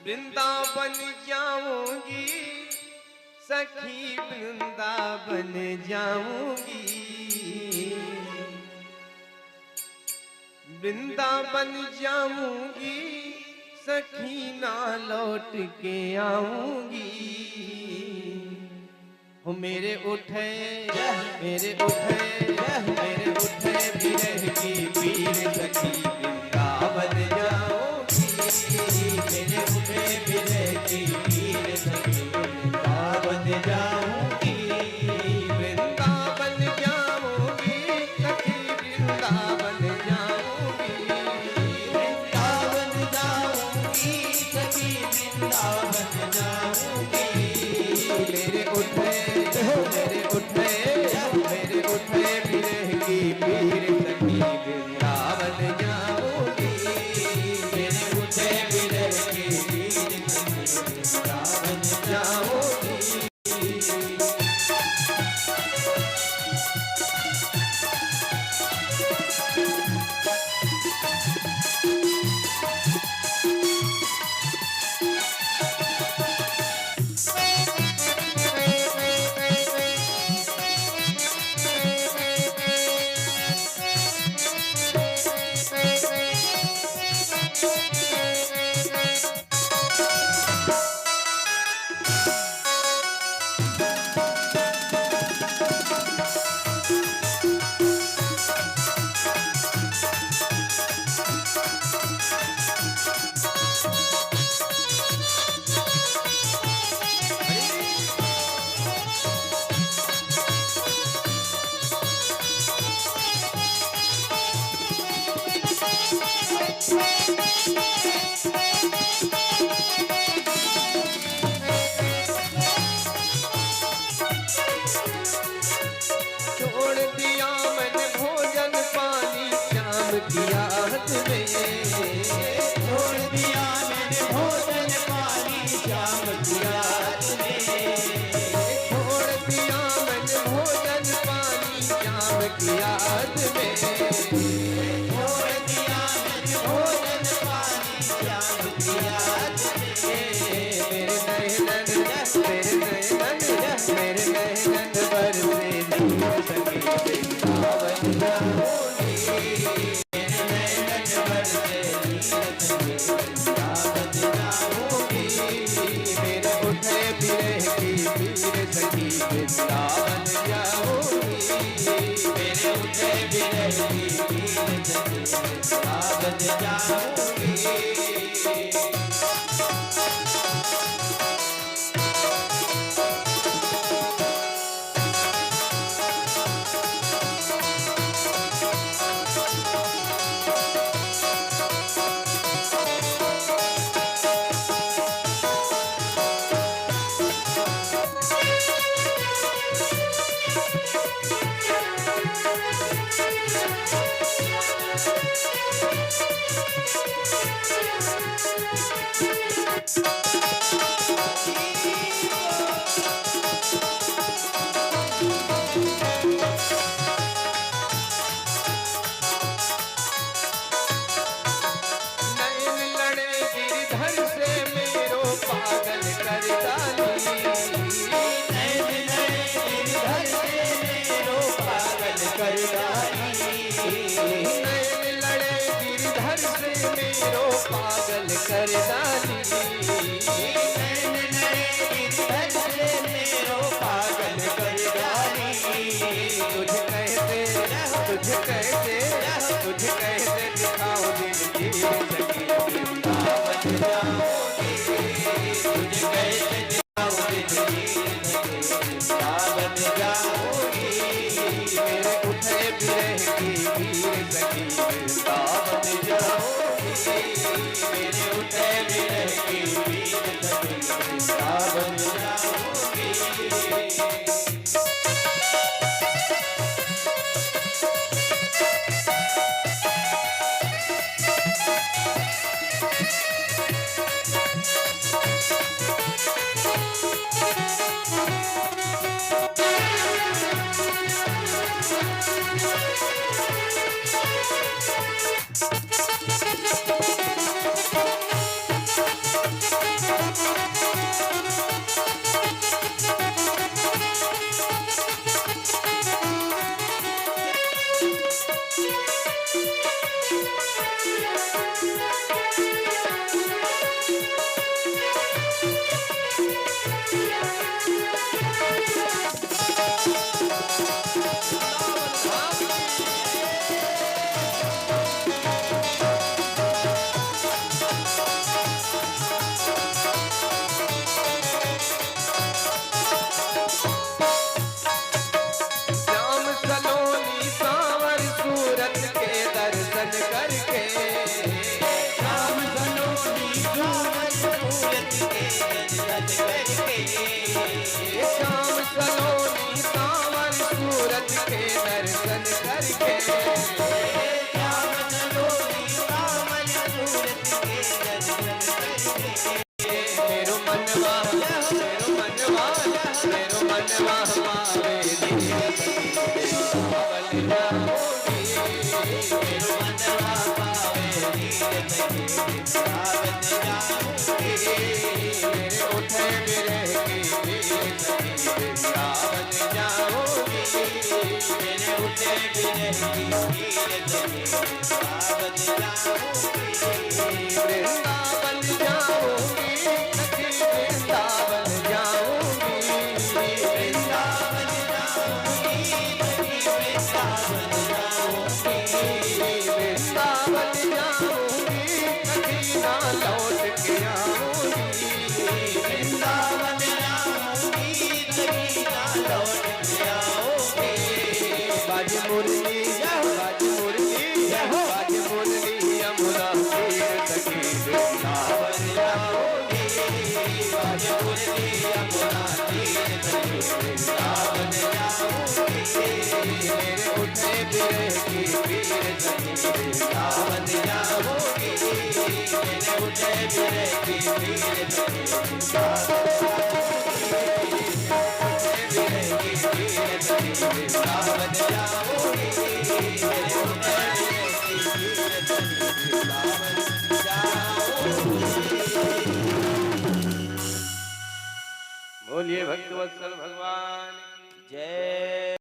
वृंदावन जाऊंगी सखी, वृंदावन जाऊंगी, वृंदावन जाऊंगी सखी, ना लौट के आऊंगी। हो मेरे उठे विरह की पीर सखी, वृंदावन जाऊंगी। मेरे उठे विरह की पीर सखी, वृंदावन जाऊंगी। वृंदावन जाऊंगी सखी, वृंदावन जाऊंगी, वृंदावन जाऊंगी सखी, वृंदावन जाऊंगी। मेरे उठे विरह की पीर सखी, वृंदावन जाऊंगी। मेरे उठे विरह की पीर सखी, वृंदावन जाऊंगी। छोड़ दिया मैंने भोजन पानी शाम की याद में, छोड़ दिया मैंने भोजन पानी शाम की याद में। छोड़ दिया मैंने भोजन पानी शाम की याद में। छोड़ दिया मैंने भोजन पानी शाम की याद में। मेरे नैनन बरसे नीर सखी, वृंदावन जाऊंगी। मेरे नैनन बरसे नीर सखी, वृंदावन जाऊंगी। मेरे उठे विरह की पीर सखी, वृंदावन जाऊंगी। मेरे उठे विरह की पीर सखी, वृंदावन जाऊंगी। पागल कर डाली, पागल कर डाली। तुझे कहते दिखाओ दिल की सखी, वृंदावन जाऊंगी। तुझे कहते दिखाओ दिल की सखी, वृंदावन जाऊंगी। मेरे उठे विरह की पीर सखी, वृंदावन जाऊंगी। मेरे उठे विरह की पीर सखी, वृंदावन जाऊंगी। मूरत के दर्शन करके। श्याम सलोनी सांवर सूरत के दर्शन करके। श्याम सलोनी सांवर सूरत के दर्शन करके। मेरो मनवा पावे धीरे सखी सावन जाऊंगी। मेरो मनवा पावे धीरे सखी सावन जाऊंगी। मेरे उठे बिरह की धीरे सखी सावन जाऊंगी। मेरे उठे बिरह की धीरे सखी सावन जाऊंगी। वृंदावन जाऊंगी सखी वृंदावन जाऊंगी। वृंदावन जाऊंगी सखी वृंदावन जाऊंगी। वृंदावन जाऊंगी सखी ना लौट के आऊंगी। वृंदावन जाऊंगी सखी ना लौट के आऊंगी। बाज मुरली यमुना तीर सखी वृंदावन जाऊंगी। बाज मुरली यमुना तीर सखी वृंदावन जाऊंगी। मेरे उठे बिरह की पीर सखी वृंदावन जाऊंगी। मेरे उठे बिरह की पीर सखी वृंदावन वृंदावन जाऊंगी। मेरे उठे बिरह की पीर सखी वृंदावन जाऊंगी। बोलिए भक्तवत्सल भगवान की जय।